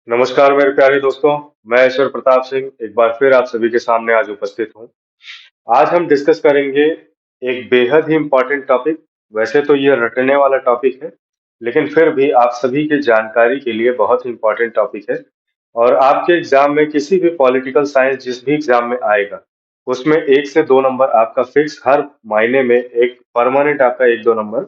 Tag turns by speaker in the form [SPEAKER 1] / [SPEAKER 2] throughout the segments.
[SPEAKER 1] नमस्कार मेरे प्यारे दोस्तों। मैं ईश्वर प्रताप सिंह एक बार फिर आप सभी के सामने आज उपस्थित हूँ। आज हम डिस्कस करेंगे एक बेहद ही इम्पोर्टेंट टॉपिक। वैसे तो ये रटने वाला टॉपिक है, लेकिन फिर भी आप सभी की जानकारी के लिए बहुत ही इम्पोर्टेंट टॉपिक है। और आपके एग्जाम में किसी भी पॉलिटिकल साइंस जिस भी एग्जाम में आएगा, उसमें 1 से 2 नंबर आपका फिक्स, हर महीने में एक परमानेंट आपका 1-2 नंबर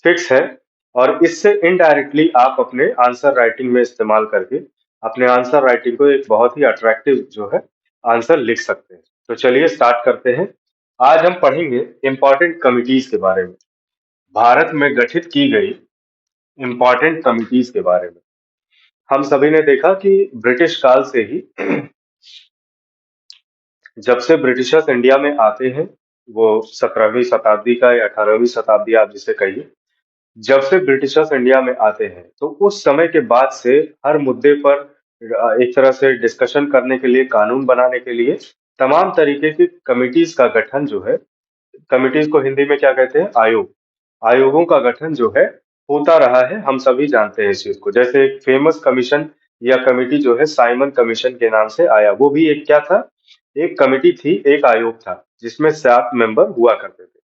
[SPEAKER 1] फिक्स है। और इससे इनडायरेक्टली आप अपने आंसर राइटिंग में इस्तेमाल करके अपने आंसर राइटिंग को एक बहुत ही अट्रैक्टिव जो है आंसर लिख सकते हैं। तो चलिए स्टार्ट करते हैं। आज हम पढ़ेंगे इंपॉर्टेंट कमिटीज के बारे में, भारत में गठित की गई इंपॉर्टेंट कमिटीज के बारे में। हम सभी ने देखा कि ब्रिटिश काल से ही जब से ब्रिटिशर्स इंडिया में आते हैं, वो 17वीं शताब्दी का या 18वीं शताब्दी आप जिसे कहिए, जब से ब्रिटिशर्स इंडिया में आते हैं तो उस समय के बाद से हर मुद्दे पर एक तरह से डिस्कशन करने के लिए, कानून बनाने के लिए तमाम तरीके की कमिटीज का गठन जो है, कमिटीज को हिंदी में क्या कहते हैं, आयोग, आयोगों का गठन जो है होता रहा है। हम सभी जानते हैं इस चीज को। जैसे एक फेमस कमीशन या कमिटी जो है साइमन कमीशन के नाम से आया, वो भी एक क्या था, एक कमिटी थी, एक आयोग था जिसमें 7 मेंबर हुआ करते थे।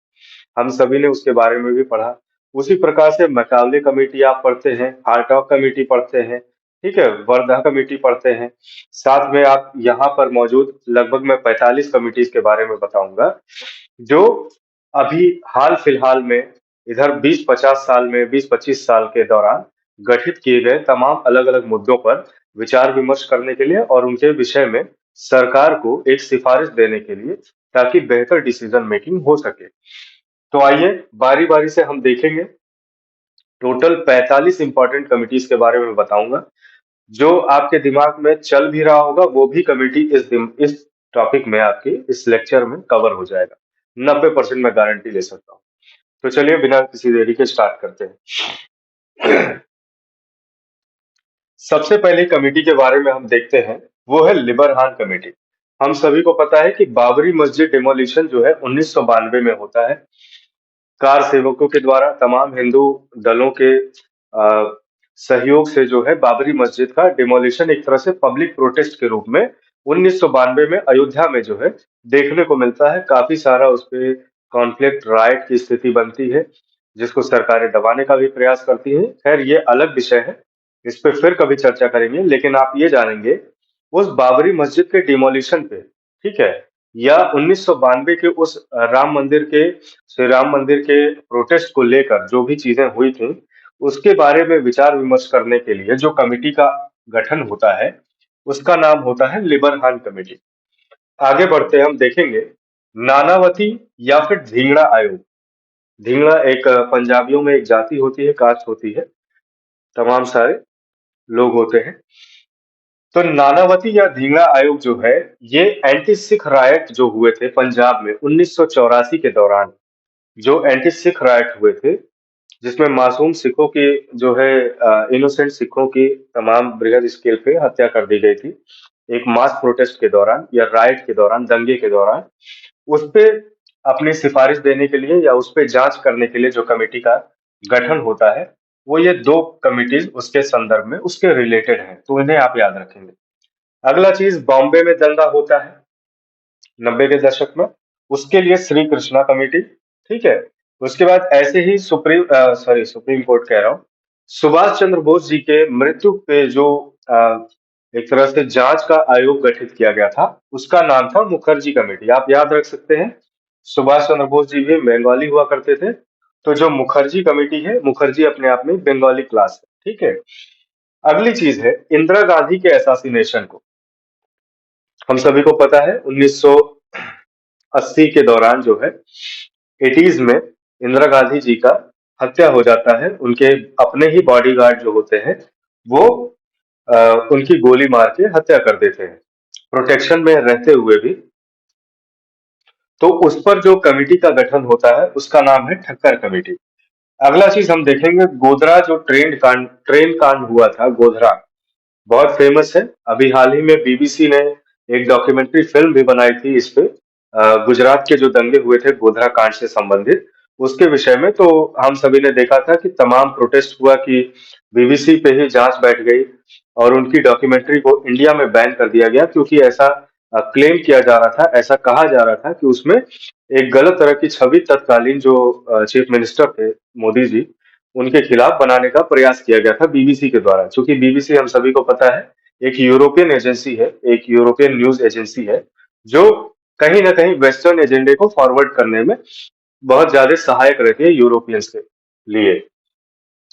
[SPEAKER 1] हम सभी ने उसके बारे में भी पढ़ा। उसी प्रकार से मैकाले कमेटी आप पढ़ते हैं, हार्टॉग कमेटी पढ़ते हैं, ठीक है, वर्धा कमेटी पढ़ते हैं। साथ में आप यहाँ पर मौजूद लगभग मैं 45 कमिटीज के बारे में बताऊंगा, जो अभी हाल फिलहाल में इधर 20-50 साल में, 20-25 साल के दौरान गठित किए गए तमाम अलग अलग मुद्दों पर विचार विमर्श करने के लिए और उनके विषय में सरकार को एक सिफारिश देने के लिए, ताकि बेहतर डिसीजन मेकिंग हो सके। तो आइए बारी बारी से हम देखेंगे। टोटल 45 इंपॉर्टेंट कमिटीज के बारे में बताऊंगा। जो आपके दिमाग में चल भी रहा होगा वो भी कमेटी इस टॉपिक में, आपके इस लेक्चर में कवर हो जाएगा। 90% मैं गारंटी ले सकता हूँ। तो चलिए बिना किसी देरी के स्टार्ट करते हैं। सबसे पहले कमेटी के बारे में हम देखते हैं, वो है लिबरहान कमेटी। हम सभी को पता है कि बाबरी मस्जिद डिमोलिशन जो है 1992 में होता है। कार सेवकों के द्वारा तमाम हिंदू दलों के सहयोग से जो है बाबरी मस्जिद का डिमोलिशन एक तरह से पब्लिक प्रोटेस्ट के रूप में 1992 में अयोध्या में जो है देखने को मिलता है। काफी सारा उस पे कॉन्फ्लिक्ट, राइट की स्थिति बनती है, जिसको सरकारें दबाने का भी प्रयास करती हैं। खैर ये अलग विषय है, इस पे फिर कभी चर्चा करेंगे। लेकिन आप ये जानेंगे उस बाबरी मस्जिद के डिमोलिशन पे, ठीक है, या 1992 के उस श्री राम मंदिर के प्रोटेस्ट को लेकर जो भी चीजें हुई थी, उसके बारे में विचार विमर्श करने के लिए जो कमेटी का गठन होता है, उसका नाम होता है लिबरहान कमेटी। आगे बढ़ते हैं, हम देखेंगे नानावती या फिर ढींगड़ा आयोग। ढींगड़ा एक पंजाबियों में एक जाति होती है, कास्ट होती है, तमाम सारे लोग होते हैं। तो नानावती या ढींगड़ा आयोग जो है, ये एंटी सिख रायट जो हुए थे पंजाब में 1984 के दौरान, जो एंटी सिख रायट हुए थे, जिसमें मासूम सिखों की जो है, इनोसेंट सिखों की तमाम बृहद स्केल पे हत्या कर दी गई थी एक मास प्रोटेस्ट के दौरान या राइट के दौरान, दंगे के दौरान। उस पे अपनी सिफारिश देने के लिए या उस पे जांच करने के लिए जो कमेटी का गठन होता है, वो ये दो कमिटीज उसके संदर्भ में, उसके रिलेटेड है, तो इन्हें आप याद रखेंगे। अगला चीज, बॉम्बे में दंगा होता है 90 के दशक में, उसके लिए श्री कृष्णा कमेटी, ठीक है। उसके बाद ऐसे ही सुप्रीम कोर्ट कह रहा हूँ, सुभाष चंद्र बोस जी के मृत्यु पे जो एक तरह से जांच का आयोग गठित किया गया था, उसका नाम था मुखर्जी कमेटी। आप याद रख सकते हैं, सुभाष चंद्र बोस जी भी बंगाली हुआ करते थे, तो जो मुखर्जी कमेटी है, मुखर्जी अपने आप में बंगाली क्लास है, ठीक है। अगली चीज है इंदिरा गांधी के असैसिनेशन को। हम सभी को पता है 1980 के दौरान जो है, 80s में इंदिरा गांधी जी का हत्या हो जाता है। उनके अपने ही बॉडीगार्ड जो होते हैं, वो अ, उनकी गोली मार के हत्या कर देते हैं, प्रोटेक्शन में रहते हुए भी। तो उस पर जो कमेटी का गठन होता है, उसका नाम है ठक्कर कमेटी। अगला चीज हम देखेंगे, गोधरा जो ट्रेन कांड हुआ था, गोधरा बहुत फेमस है। अभी हाल ही में बीबीसी ने एक डॉक्यूमेंट्री फिल्म भी बनाई थी इस पे, गुजरात के जो दंगे हुए थे गोधरा कांड से संबंधित, उसके विषय में तो हम सभी ने देखा था कि तमाम प्रोटेस्ट हुआ कि बीबीसी पे ही जांच बैठ गई और उनकी डॉक्यूमेंट्री को इंडिया में बैन कर दिया गया क्योंकि ऐसा क्लेम किया जा रहा था, ऐसा कहा जा रहा था कि उसमें एक गलत तरह की छवि तत्कालीन जो चीफ मिनिस्टर थे मोदी जी, उनके खिलाफ बनाने का प्रयास किया गया था बीबीसी के द्वारा। चूंकि बीबीसी हम सभी को पता है एक यूरोपियन एजेंसी है, एक यूरोपियन न्यूज एजेंसी है, जो कहीं ना कहीं वेस्टर्न एजेंडे को फॉरवर्ड करने में बहुत ज्यादा सहायक रहती है यूरोपियंस के लिए।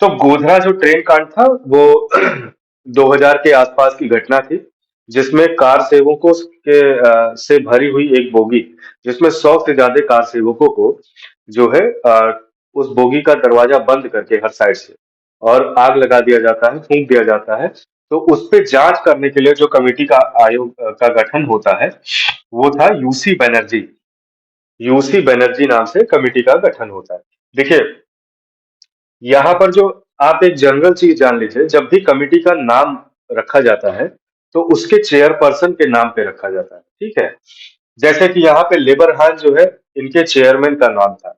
[SPEAKER 1] तो गोधरा जो ट्रेन कांड था वो 2000 के आसपास की घटना थी, जिसमें कार सेवकों से भरी हुई एक बोगी, जिसमें 100 से ज्यादा कार सेवकों को जो है उस बोगी का दरवाजा बंद करके हर साइड से और आग लगा दिया जाता है, फूंक दिया जाता है। तो उस पे जांच करने के लिए जो कमेटी का आयोग का गठन होता है, वो था यूसी बनर्जी। यूसी बनर्जी नाम से कमेटी का गठन होता है। देखिए, यहाँ पर जो आप एक जनरल चीज जान लीजिए, जब भी कमेटी का नाम रखा जाता है, तो उसके चेयरपर्सन के नाम पे रखा जाता है, ठीक है? जैसे कि यहाँ पे लेबर हान जो है, इनके चेयरमैन का नाम था।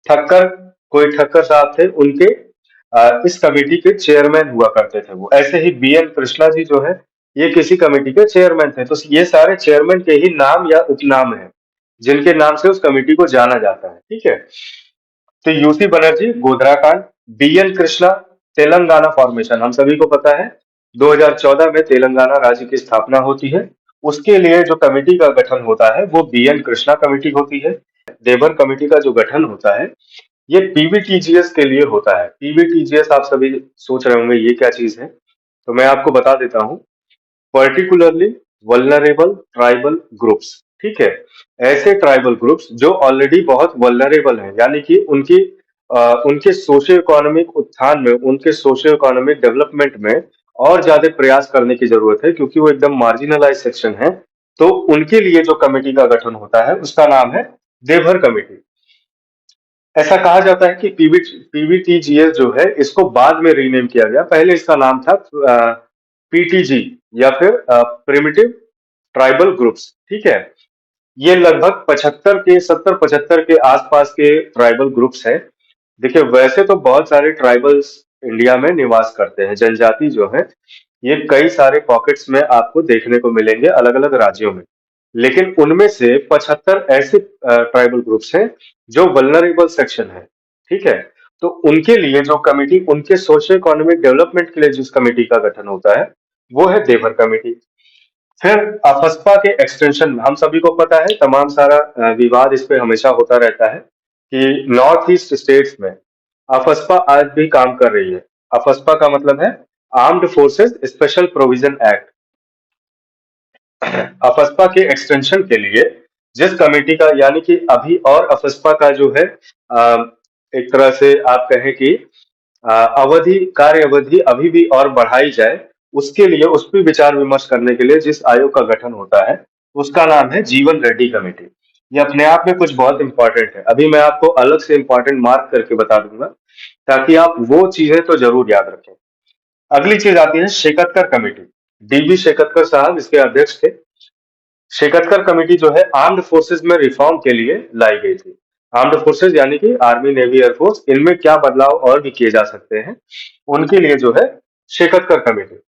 [SPEAKER 1] ठक्कर, कोई ठक्कर साहब थे, उनके इस कमेटी के चेयरमैन हुआ करते थे वो। ऐसे ही बीएन कृष्णा जी जो है, ये किसी कमेटी के चेयरमैन थे। तो ये सारे चेयरमैन के ही नाम या उपनाम हैं, जिनके नाम से उस कमेटी को जाना जाता है, ठीक है? तो यूसी बनर्जी गोधरा कांड, बीएन कृष्णा तेलंगाना फॉर्मेशन, हम सभी को पता है 2014 में तेलंगाना राज्य की स्थापना होती है। उसके लिए जो कमेटी का गठन होता है वो बीएन कृष्णा कमेटी होती है। देवर कमेटी का जो गठन होता है ये पीवीटीजीएस के लिए होता है। पीवीटीजीएस आप सभी सोच रहे होंगे ये क्या चीज है, तो मैं आपको बता देता हूँ। पर्टिकुलरली वल्नरेबल ट्राइबल ग्रुप्स, ठीक है? ऐसे ट्राइबल ग्रुप्स जो ऑलरेडी बहुत वल्नरेबल हैं, यानी कि उनके सोशियो इकोनॉमिक उत्थान में, उनके सोशियो इकोनॉमिक डेवलपमेंट में और ज्यादा प्रयास करने की जरूरत है, क्योंकि वो एकदम मार्जिनलाइज सेक्शन है। तो उनके लिए जो कमेटी का गठन होता है उसका नाम है देवघर कमेटी। ऐसा कहा जाता है कि पीवीटीजीएस जो है इसको बाद में रीनेम किया गया। पहले इसका नाम था पीटीजी या फिर प्रिमिटिव ट्राइबल ग्रुप्स, ठीक है? ये लगभग 75 के 70-75 के आसपास के ट्राइबल ग्रुप्स हैं। देखिए, वैसे तो बहुत सारे ट्राइबल्स इंडिया में निवास करते हैं, जनजाति जो है ये कई सारे पॉकेट्स में आपको देखने को मिलेंगे अलग अलग राज्यों में। लेकिन उनमें से 75 ऐसे ट्राइबल ग्रुप्स हैं जो वल्नरेबल सेक्शन है, ठीक है? तो उनके लिए जो कमेटी, उनके सोशियो इकोनॉमिक डेवलपमेंट के लिए जिस कमेटी का गठन होता है वो है देवर कमेटी। फिर अफस्पा के एक्सटेंशन, हम सभी को पता है, तमाम सारा विवाद इस पे हमेशा होता रहता है कि नॉर्थ ईस्ट स्टेट्स में अफस्पा आज भी काम कर रही है। अफस्पा का मतलब है armed forces special provision act. AFSPA के एक्सटेंशन के लिए जिस कमेटी का, यानी कि अभी और अफस्पा का जो है एक तरह से आप कहें कि अवधि, कार्य अवधि अभी भी और बढ़ाई जाए, उसके लिए, उस पर विचार विमर्श करने के लिए जिस आयोग का गठन होता है उसका नाम है जीवन रेड्डी कमेटी। ये अपने आप में कुछ बहुत इंपॉर्टेंट है, अभी मैं आपको अलग से इंपॉर्टेंट मार्क करके बता दूंगा ताकि आप वो चीजें तो जरूर याद रखें। अगली चीज आती है शेकतकर कमेटी। डीबी शेकतकर साहब इसके अध्यक्ष थे। शेकतकर कमेटी जो है आर्म्ड फोर्सेस में रिफॉर्म के लिए लाई गई थी। आर्म्ड फोर्सेस यानी कि आर्मी, नेवी, एयरफोर्स, इनमें क्या बदलाव और भी किए जा सकते हैं, उनके लिए जो है शेकतकर कमेटी।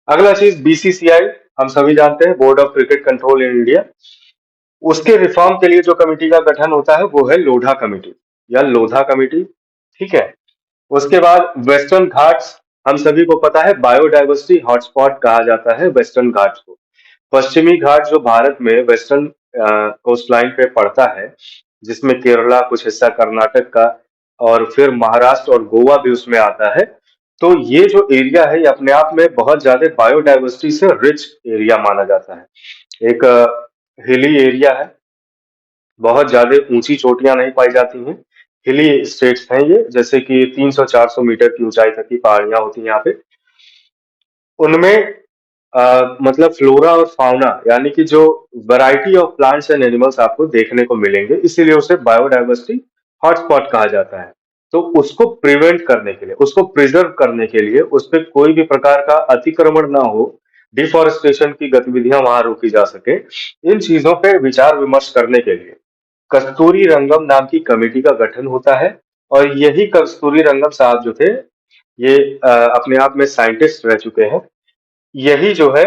[SPEAKER 1] अगला चीज बीसीसीआई, हम सभी जानते हैं, board of cricket control in India. उसके रिफॉर्म के लिए जो कमेटी का गठन होता है वो है लोढ़ा कमेटी या लोधा कमेटी, ठीक है? उसके बाद वेस्टर्न घाट्स, हम सभी को पता है बायोडायवर्सिटी हॉटस्पॉट कहा जाता है वेस्टर्न घाट्स को। पश्चिमी घाट जो भारत में वेस्टर्न कोस्ट लाइन पे पड़ता है, जिसमें केरला, कुछ हिस्सा कर्नाटक का और फिर महाराष्ट्र और गोवा भी उसमें आता है। तो ये जो एरिया है ये अपने आप में बहुत ज्यादा बायोडायवर्सिटी से रिच एरिया माना जाता है। एक हिली एरिया है, बहुत ज्यादा ऊंची चोटियां नहीं पाई जाती हैं। हिली स्टेट्स हैं ये, जैसे कि 300-400 मीटर की ऊंचाई तक की पहाड़ियां होती हैं यहाँ पे। उनमें मतलब फ्लोरा और फाउना, यानी कि जो variety of plants and animals आपको देखने को मिलेंगे, इसीलिए उसे बायोडायवर्सिटी हॉटस्पॉट कहा जाता है। तो उसको प्रिवेंट करने के लिए, उसको प्रिजर्व करने के लिए, उस पर कोई भी प्रकार का अतिक्रमण ना हो, डिफॉरेस्टेशन की गतिविधियां वहां रोकी जा सके, इन चीजों पे विचार विमर्श करने के लिए कस्तूरी रंगम नाम की कमेटी का गठन होता है। और यही कस्तूरी रंगम साहब जो थे, ये अपने आप में साइंटिस्ट रह चुके हैं। यही जो है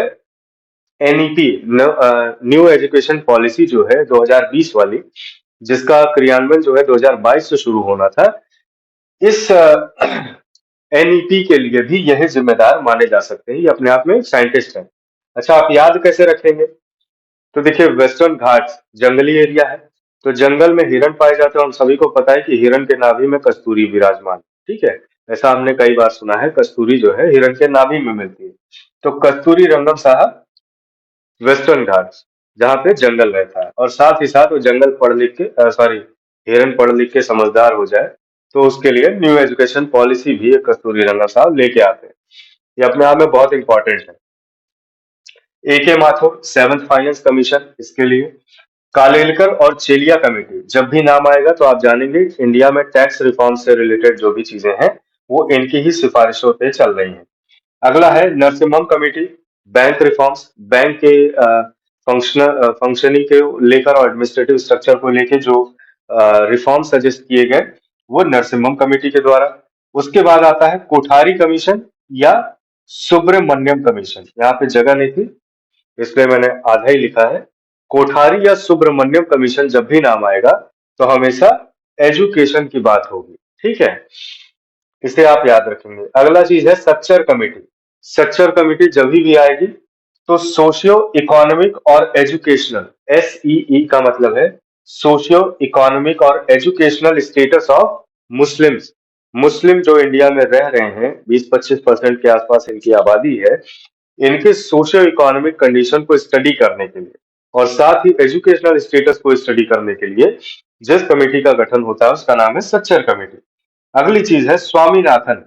[SPEAKER 1] एनईपी, न्यू एजुकेशन पॉलिसी जो है 2020 वाली, जिसका क्रियान्वयन जो है 2022 से शुरू होना था, इस एनईपी के लिए भी यही जिम्मेदार माने जा सकते हैं। ये अपने आप में साइंटिस्ट हैं। अच्छा, आप याद कैसे रखेंगे? तो देखिए, वेस्टर्न घाट्स जंगली एरिया है, तो जंगल में हिरण पाए जाते हैं। हम सभी को पता है कि हिरण के नाभि में कस्तूरी विराजमान, ठीक है। ऐसा हमने कई बार सुना है, कस्तूरी जो है हिरण के नाभि में मिलती है। तो कस्तूरी रंगम साहब वेस्टर्न घाट्स, जहाँ पे जंगल रहता है, और साथ ही साथ वो जंगल पढ़ लिख के सॉरी हिरन पढ़ लिख के समझदार हो जाए, तो उसके लिए न्यू एजुकेशन पॉलिसी भी एक कस्तूरी रंगन साहब लेके आते हैं। ये अपने आप में बहुत इंपॉर्टेंट है। AK Mathur, seventh finance commission, इसके लिए कालेलकर और चेलिया कमेटी, जब भी नाम आएगा तो आप जानेंगे इंडिया में टैक्स रिफॉर्म से रिलेटेड जो भी चीजें हैं, वो इनकी ही सिफारिशों पे चल रही हैं। अगला है Narasimham committee, bank reforms, bank के फंक्शनिंग के लेकर और एडमिनिस्ट्रेटिव स्ट्रक्चर को लेकर जो रिफॉर्म सजेस्ट किए गए, वो नरसिम्हम कमेटी के द्वारा। उसके बाद आता है कोठारी कमीशन या सुब्रमण्यम कमीशन। यहाँ पे जगह नहीं थी, इसलिए मैंने आधा ही लिखा है। कोठारी या सुब्रमण्यम कमीशन जब भी नाम आएगा, तो हमेशा एजुकेशन की बात होगी, ठीक है। इसे आप याद रखेंगे। अगला चीज है सच्चर कमेटी। सच्चर कमेटी जब भी आएगी, तो सोशियो इकोनॉमिक और एजुकेशनल, SEE का मतलब है सोशियो इकोनॉमिक और एजुकेशनल स्टेटस ऑफ मुस्लिम्स। मुस्लिम जो इंडिया में रह रहे हैं, 20-25% के आसपास इनकी आबादी है, इनके सोशियो इकोनॉमिक कंडीशन को स्टडी करने के लिए और साथ ही एजुकेशनल स्टेटस को स्टडी करने के लिए जिस कमेटी का गठन होता है, उसका नाम है सच्चर कमेटी। अगली चीज है स्वामीनाथन।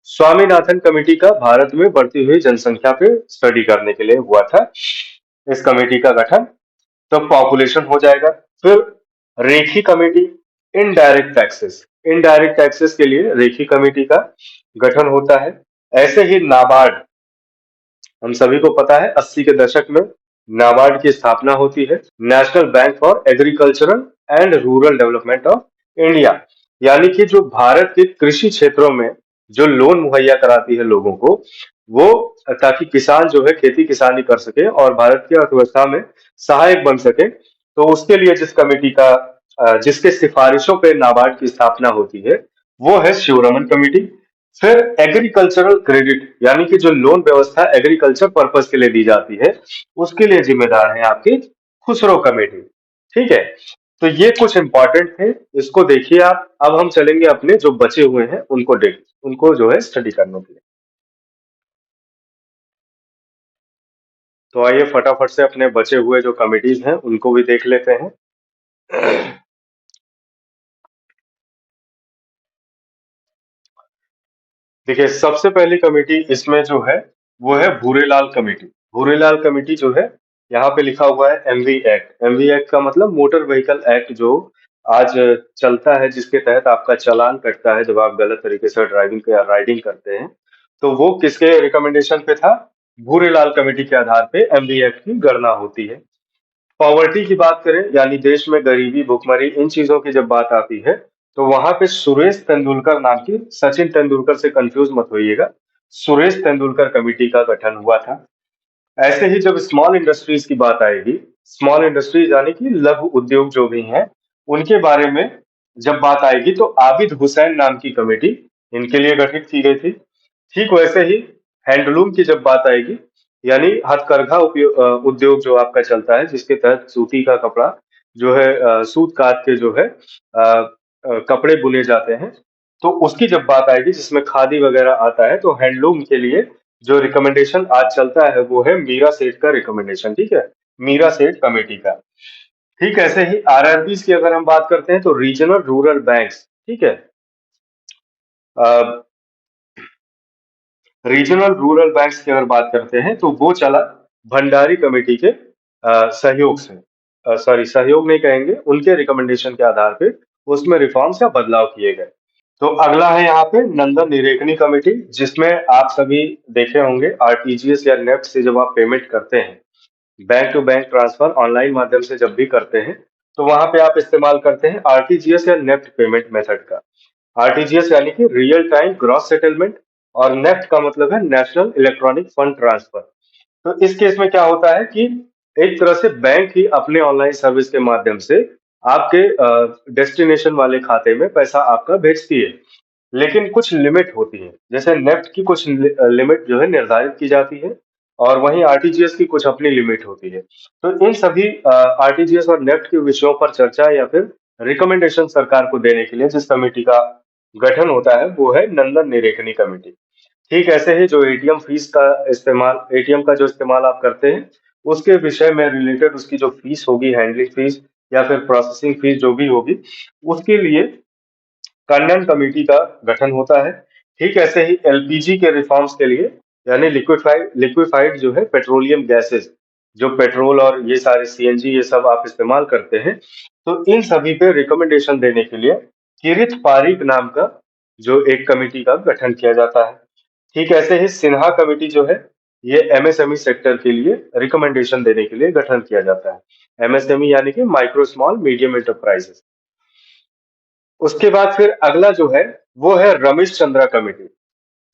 [SPEAKER 1] स्वामीनाथन कमेटी का भारत में बढ़ती हुई जनसंख्या पे स्टडी करने के लिए हुआ था इस कमेटी का गठन। तो पॉपुलेशन हो जाएगा। फिर Rekhi committee, indirect taxes, indirect taxes के लिए रेखी कमेटी का गठन होता है। ऐसे ही नाबार्ड, हम सभी को पता है 80 के दशक में नाबार्ड की स्थापना होती है, national bank for agricultural and rural development of India. यानी कि जो भारत के कृषि क्षेत्रों में जो लोन मुहैया कराती है लोगों को, वो ताकि किसान जो है खेती किसानी कर सके और भारत की अर्थव्यवस्था में सहायक बन सके, तो उसके लिए जिस कमेटी का जिसके सिफारिशों पे नाबार्ड की स्थापना होती है, वो है शिवरमन कमेटी। फिर एग्रीकल्चरल क्रेडिट, यानी कि जो लोन व्यवस्था एग्रीकल्चर पर्पस के लिए दी जाती है, उसके लिए जिम्मेदार है आपकी खुसरो कमेटी, ठीक है। तो ये कुछ इंपॉर्टेंट थे, इसको देखिए आप। अब हम चलेंगे अपने जो बचे हुए हैं उनको जो है स्टडी करने के लिए। तो आइए फटाफट से अपने बचे हुए जो कमिटीज हैं उनको भी देख लेते हैं। देखिए, सबसे पहली कमेटी इसमें जो है, वो है भूरेलाल कमेटी। भूरेलाल कमेटी जो है, यहाँ पे लिखा हुआ है MV एक्ट। MV एक्ट का मतलब मोटर व्हीकल एक्ट, जो आज चलता है, जिसके तहत आपका चालान कटता है जब आप गलत तरीके से ड्राइविंग या राइडिंग करते हैं। तो वो किसके रिकमेंडेशन पे था? भूरेलाल कमेटी के आधार पे MV एक्ट की गणना होती है। पॉवर्टी की बात करें, यानी देश में गरीबी, भुखमरी, इन चीजों की जब बात आती है, तो वहां पे सुरेश तेंदुलकर नाम की, सचिन तेंदुलकर से कंफ्यूज मत होइएगा, सुरेश तेंदुलकर कमेटी का गठन हुआ था। ऐसे ही जब स्मॉल इंडस्ट्रीज की बात आएगी, स्मॉल इंडस्ट्रीज यानी कि लघु उद्योग जो भी हैं, उनके बारे में जब बात आएगी, तो आबिद हुसैन नाम की कमेटी इनके लिए गठित की गई थी। ठीक वैसे ही हैंडलूम की जब बात आएगी, यानी हथकरघा उद्योग जो आपका चलता है, जिसके तहत सूती का कपड़ा जो है, सूत काट के जो है कपड़े बुने जाते हैं, तो उसकी जब बात आएगी जिसमें खादी वगैरह आता है, तो हैंडलूम के लिए जो रिकमेंडेशन आज चलता है, वो है मीरा सेठ का रिकमेंडेशन, ठीक है, मीरा सेठ कमेटी का। ठीक ऐसे ही RRBs की अगर हम बात करते हैं, तो रीजनल रूरल बैंक्स, ठीक है, रीजनल रूरल बैंक्स की अगर बात करते हैं, तो वो चला भंडारी कमेटी के सहयोग से, सॉरी सहयोग नहीं कहेंगे, उनके रिकमेंडेशन के आधार पे उसमें रिफॉर्म्स या बदलाव किए गए। तो अगला है यहाँ पे नंदन निरेकनी कमेटी, जिसमें आप सभी देखे होंगे RTGS या नेफ्ट से जब आप पेमेंट करते हैं, bank to bank transfer online माध्यम से जब भी करते हैं, तो वहां पे आप इस्तेमाल करते हैं आरटीजीएस या नेफ्ट पेमेंट मेथड का। आरटीजीएस यानी कि रियल टाइम ग्रॉस सेटलमेंट, और नेफ्ट का मतलब है नेशनल इलेक्ट्रॉनिक फंड ट्रांसफर। तो इस केस में क्या होता है कि एक तरह से बैंक ही अपने ऑनलाइन सर्विस के माध्यम से आपके डेस्टिनेशन वाले खाते में पैसा आपका भेजती है। लेकिन कुछ लिमिट होती है, जैसे नेफ्ट की कुछ लिमिट जो है निर्धारित की जाती है, और वहीं आरटीजीएस की कुछ अपनी लिमिट होती है। तो इन सभी आरटीजीएस और नेफ्ट के विषयों पर चर्चा या फिर रिकमेंडेशन सरकार को देने के लिए जिस कमेटी का गठन होता है वो है नंदन निरेकनी कमेटी। ठीक ऐसे ही जो एटीएम का जो इस्तेमाल आप करते हैं, उसके विषय में रिलेटेड उसकी जो फीस होगी, हैंडलिंग फीस या फिर प्रोसेसिंग फीस जो भी होगी, उसके लिए कन्नन कमेटी का गठन होता है। ठीक ऐसे ही एलपीजी के रिफॉर्म्स के लिए, यानी लिक्विफाइड जो है पेट्रोलियम गैसेस, जो पेट्रोल और ये सारे सीएनजी ये सब आप इस्तेमाल करते हैं, तो इन सभी पे रिकमेंडेशन देने के लिए किरित पारिक नाम का जो एक कमेटी का गठन किया जाता है। ठीक ऐसे ही सिन्हा कमेटी जो है, ये एमएसएमई सेक्टर के लिए रिकमेंडेशन देने के लिए गठन किया जाता है। एमएसएमई यानी कि माइक्रो स्मॉल मीडियम एंटरप्राइजेस। उसके बाद फिर अगला जो है वो है Ramesh Chandra committee.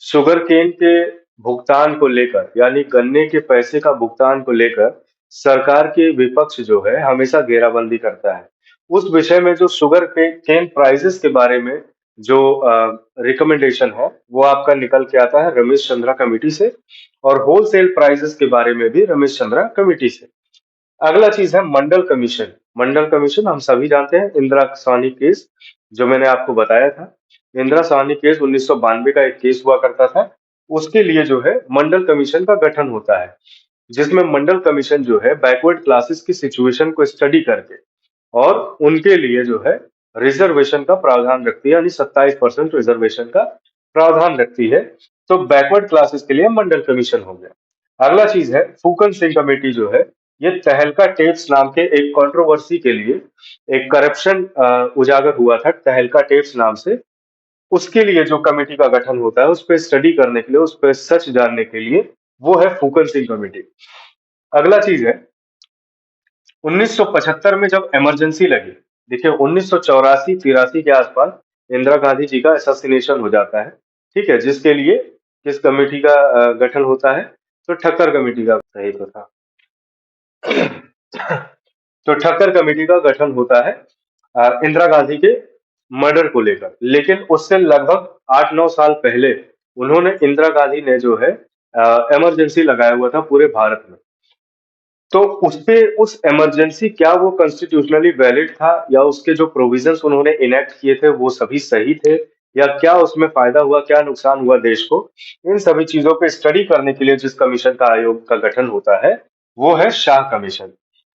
[SPEAKER 1] Sugar cane के भुगतान को लेकर, यानी गन्ने के पैसे का भुगतान को लेकर सरकार के विपक्ष जो है हमेशा घेराबंदी करता है। उस विषय में जो केन प्राइसेस के बारे में जो रिकमेंडेशन है वो आपका निकल के आता है रमेश चंद्रा कमेटी से, और होलसेल प्राइसेस के बारे में भी रमेश चंद्रा कमेटी से। अगला चीज है मंडल कमीशन। मंडल कमीशन हम सभी जानते हैं, इंदिरा साहनी केस जो मैंने आपको बताया था। इंदिरा साहनी केस 1992 का एक केस हुआ करता था। उसके लिए जो है मंडल कमीशन का गठन होता है, जिसमें मंडल कमीशन जो है बैकवर्ड क्लासेस की सिचुएशन को स्टडी करके और उनके लिए जो है रिजर्वेशन का प्रावधान रखती है, यानी 27% रिजर्वेशन का प्रावधान रखती है। तो बैकवर्ड क्लासेस के लिए मंडल कमीशन हो गया। अगला चीज है फूकन सिंह कमेटी जो है, ये तहलका टेप्स नाम के एक कंट्रोवर्सी के लिए एक करप्शन उजागर हुआ था तहलका टेप्स नाम से। उसके लिए जो कमेटी का गठन होता है, उस पर स्टडी करने के लिए, उस पर सच जानने के लिए, वो है फूकन सिंह कमेटी। अगला चीज है 1975 में जब इमरजेंसी लगी। देखिए 1984-83 के आसपास इंदिरा गांधी जी का असैसिनेशन हो जाता है। ठीक है, जिसके लिए किस कमेटी का गठन होता है, तो ठक्कर कमेटी का, सही तो था। तो ठक्कर कमेटी का गठन होता है इंदिरा गांधी के मर्डर को लेकर। लेकिन उससे लगभग 8-9 साल पहले उन्होंने, इंदिरा गांधी ने जो है इमरजेंसी लगाया हुआ था पूरे भारत में। तो उसपे उस इमरजेंसी, क्या वो कॉन्स्टिट्यूशनली वैलिड था, या उसके जो प्रोविजंस उन्होंने इनेक्ट किए थे वो सभी सही थे, या क्या उसमें फायदा हुआ, क्या नुकसान हुआ देश को, इन सभी चीजों पे स्टडी करने के लिए जिस कमीशन का आयोग का गठन होता है वो है शाह कमीशन।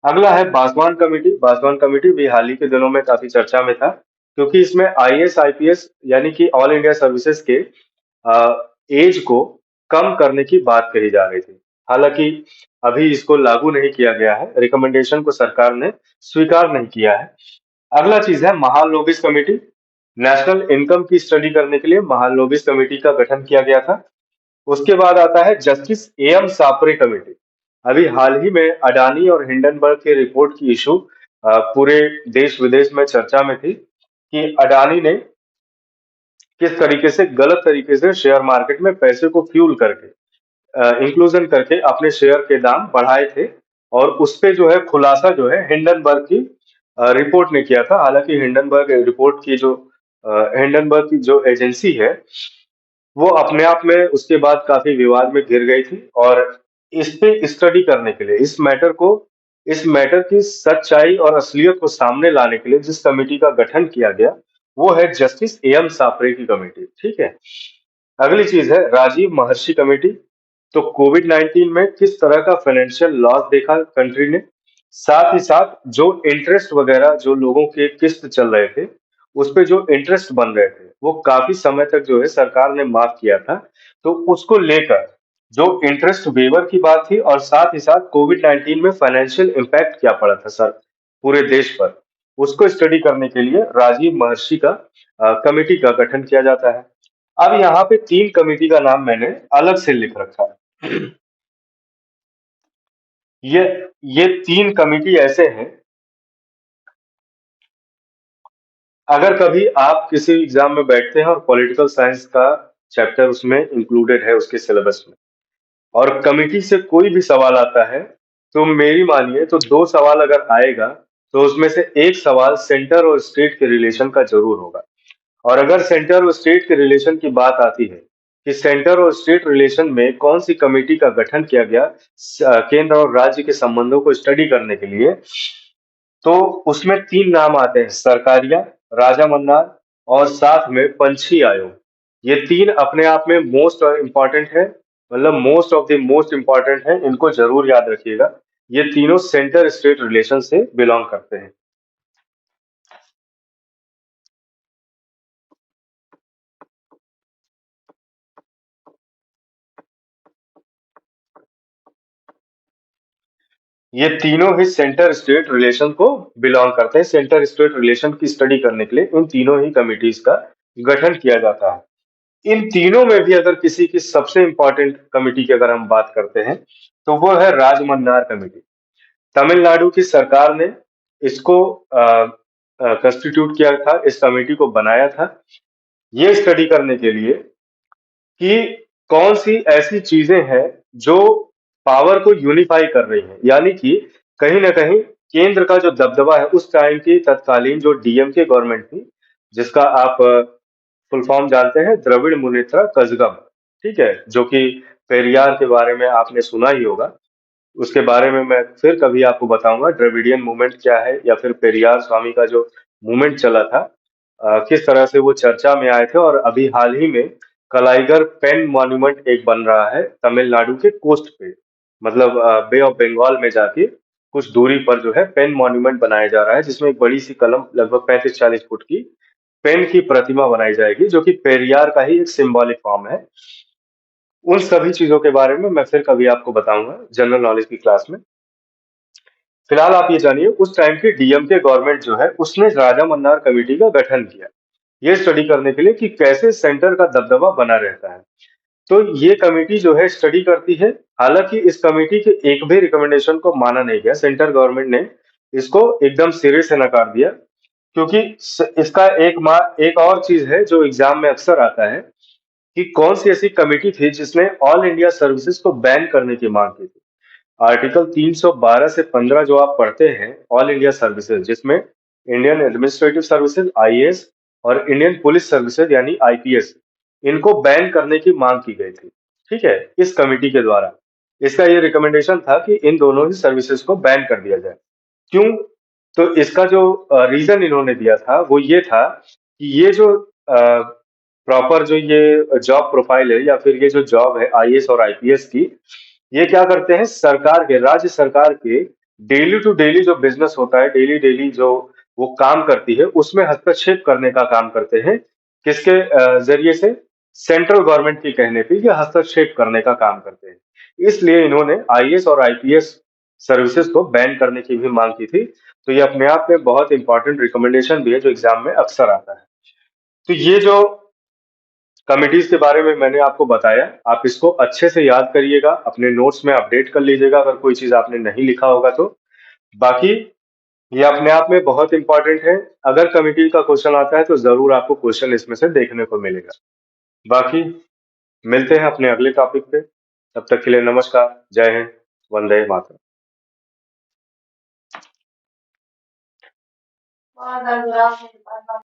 [SPEAKER 1] अगला है बासवान कमेटी। बासवान कमेटी भी हाल ही के दिनों में काफी चर्चा में था, क्योंकि इसमें आईएएस आईपीएस यानी कि ऑल इंडिया सर्विसेज के एज को कम करने की बात कही जा रही थी। हालांकि अभी इसको लागू नहीं किया गया है, रिकमेंडेशन को सरकार ने स्वीकार नहीं किया है। अगला चीज है महालोबिस कमेटी। नेशनल इनकम की स्टडी करने के लिए महालोबिस कमेटी का गठन किया गया था। उसके बाद आता है जस्टिस एएम सापरे कमेटी। अभी हाल ही में अडानी और हिंडनबर्ग के रिपोर्ट की इशू पूरे देश विदेश में चर्चा में थी कि अडानी ने किस तरीके से, गलत तरीके से शेयर मार्केट में पैसे को फ्यूल करके, इंक्लूजन करके अपने शेयर के दाम बढ़ाए थे। और उस पे जो है खुलासा जो है हिंडनबर्ग की रिपोर्ट ने किया था। हालांकि हिंडनबर्ग की जो एजेंसी है वो अपने आप में उसके बाद काफी विवाद में घिर गई थी। और इस पे स्टडी करने के लिए, इस मैटर की सच्चाई और असलियत को सामने लाने के लिए जिस कमेटी का गठन किया गया वो है जस्टिस एएम सापरे की कमेटी। ठीक है। अगली चीज है राजीव महर्षि कमेटी। तो कोविड 19 में किस तरह का फाइनेंशियल लॉस देखा कंट्री ने, साथ ही साथ जो इंटरेस्ट वगैरह जो लोगों के किस्त चल रहे थे, उस पे जो इंटरेस्ट बन रहे थे वो काफी समय तक जो है सरकार ने माफ किया था। तो उसको लेकर जो इंटरेस्ट वेवर की बात थी, और साथ ही साथ कोविड 19 में फाइनेंशियल इम्पैक्ट क्या पड़ा था सर पूरे देश पर, उसको स्टडी करने के लिए राजीव महर्षि का कमेटी का गठन किया जाता है। अब यहाँ पे 3 कमेटी का नाम मैंने अलग से लिख रखा है। ये ये 3 कमेटी ऐसे हैं अगर कभी आप किसी एग्जाम में बैठते हैं और पॉलिटिकल साइंस का चैप्टर उसमें इंक्लूडेड है उसके सिलेबस में, और कमिटी से कोई भी सवाल आता है, तो मेरी मानिए तो 2 सवाल अगर आएगा, तो उसमें से एक सवाल सेंटर और स्टेट के रिलेशन का ज़रूर होगा। और अगर सेंटर और स्टेट के रिलेशन की बात आती है, कि सेंटर और स्टेट रिलेशन में कौन-सी कमिटी का गठन किया गया केंद्र और राज्य के संबंधों को स्टडी करने के लिए, तो उसमें 3 नाम आते हैं, सरकारिया, राजा मन्नार और साथ में पंछी आयोग। ये 3 अपने आप में मोस्ट इम्पोर्टेंट है, मतलब most of the most important है, इनको ज़रूर याद रखिएगा। ये तीनों सेंटर स्टेट रिलेशन से बिलॉन्ग करते हैं। ये तीनों ही सेंटर स्टेट रिलेशन को बिलॉन्ग करते हैं। सेंटर स्टेट रिलेशन की स्टडी करने के लिए इन तीनों ही कमिटीज का गठन किया जाता है। इन तीनों में भी अगर किसी की सबसे इंपॉर्टेंट कमिटी की अगर हम बात करते हैं, तो वो है राजमन्नार कमेटी। तमिलनाडु की सरकार ने इसको कंस्टिट्यूट किया था, इस कमेटी को बनाया था, ये स्टडी करने के लिए कि कौन सी ऐसी चीजें हैं जो पावर को यूनिफाई कर रही हैं, यानी कि कहीं ना कहीं केंद्र का जो दबदबा है उस टाइम की तत्कालीन जो डीएमके गवर्नमेंट थी, जिसका आप फुल फॉर्म जानते हैं, द्रविड़ मुनेत्र कजगम, ठीक है, जो कि पेरियार के बारे में आपने सुना ही होगा। उसके बारे में मैं फिर कभी आपको बताऊंगा, द्रविडियन मूवमेंट क्या है, या फिर पेरियार स्वामी का जो मूवमेंट चला था, किस तरह से वो चर्चा में आए थे। और अभी हाल ही में कलाईगर पेन मॉन्यूमेंट एक बन रहा है तमिलनाडु के कोस्ट पे, मतलब बे ऑफ बंगाल में जाके कुछ दूरी पर जो है पेन मॉन्यूमेंट बनाया जा रहा है, जिसमें एक बड़ी सी कलम लगभग 35-40 फुट की पेन की प्रतिमा बनाई जाएगी, जो कि पेरियार का ही एक सिंबॉलिक फॉर्म है। उन सभी चीजों के बारे में मैं फिर कभी आपको बताऊंगा जनरल नॉलेज की क्लास में। फिलहाल आप ये जानिए, उस टाइम की डीएमके गवर्नमेंट जो है उसने राजा मन्नार कमेटी का गठन किया, ये स्टडी करने के लिए कि कैसे सेंटर का दबदबा बना रहता है। तो ये कमेटी जो है स्टडी करती है। हालांकि इस कमेटी के एक भी रिकमेंडेशन को माना नहीं गया, सेंट्रल गवर्नमेंट ने इसको एकदम सिरे से नकार दिया, क्योंकि इसका एक और चीज है जो एग्जाम में अक्सर आता है, कि कौन सी ऐसी कमेटी थी जिसने ऑल इंडिया सर्विसेज को बैन करने की मांग की थी। आर्टिकल 312 से 15 जो आप पढ़ते हैं, ऑल इंडिया सर्विसेज, जिसमें इंडियन एडमिनिस्ट्रेटिव सर्विसेज आईएएस और इंडियन पुलिस सर्विसेज यानी आईपीएस, इनको बैन करने की मांग की गई थी, ठीक है, इस कमेटी के द्वारा। इसका ये रिकमेंडेशन था कि इन दोनों ही सर्विसेज को बैन कर दिया जाए। क्यों? तो इसका जो रीजन इन्होंने दिया था वो ये था कि ये जो प्रॉपर जो ये जॉब प्रोफाइल है, या फिर ये जो जॉब है आईएएस और आईपीएस की, ये क्या करते हैं, सरकार के, राज्य सरकार के डेली टू डेली जो बिजनेस होता है, डेली डेली जो वो काम करती है, उसमें हस्तक्षेप करने का काम करते हैं। किसके जरिए से? सेंट्रल गवर्नमेंट के कहने पे ये हस्तक्षेप करने का काम करते हैं। इसलिए इन्होंने आईएएस और आईपीएस सर्विसेज को बैन करने की भी मांग की थी। तो ये अपने आप में बहुत इंपॉर्टेंट रिकमेंडेशन भी है जो एग्जाम में अक्सर आता है। तो ये जो कमिटीज के बारे में मैंने आपको बताया, आप इसको अच्छे से याद करिएगा, अपने नोट्स में अपडेट कर लीजिएगा अगर कोई चीज आपने नहीं लिखा होगा तो। बाकी ये अपने आप में बहुत इंपॉर्टेंट है। अगर कमिटी का क्वेश्चन आता है तो जरूर आपको क्वेश्चन इसमें से देखने को मिलेगा। बाकी मिलते हैं अपने अगले टॉपिक पे। तब तक के लिए नमस्कार, जय हिंद, वंदे मातरम।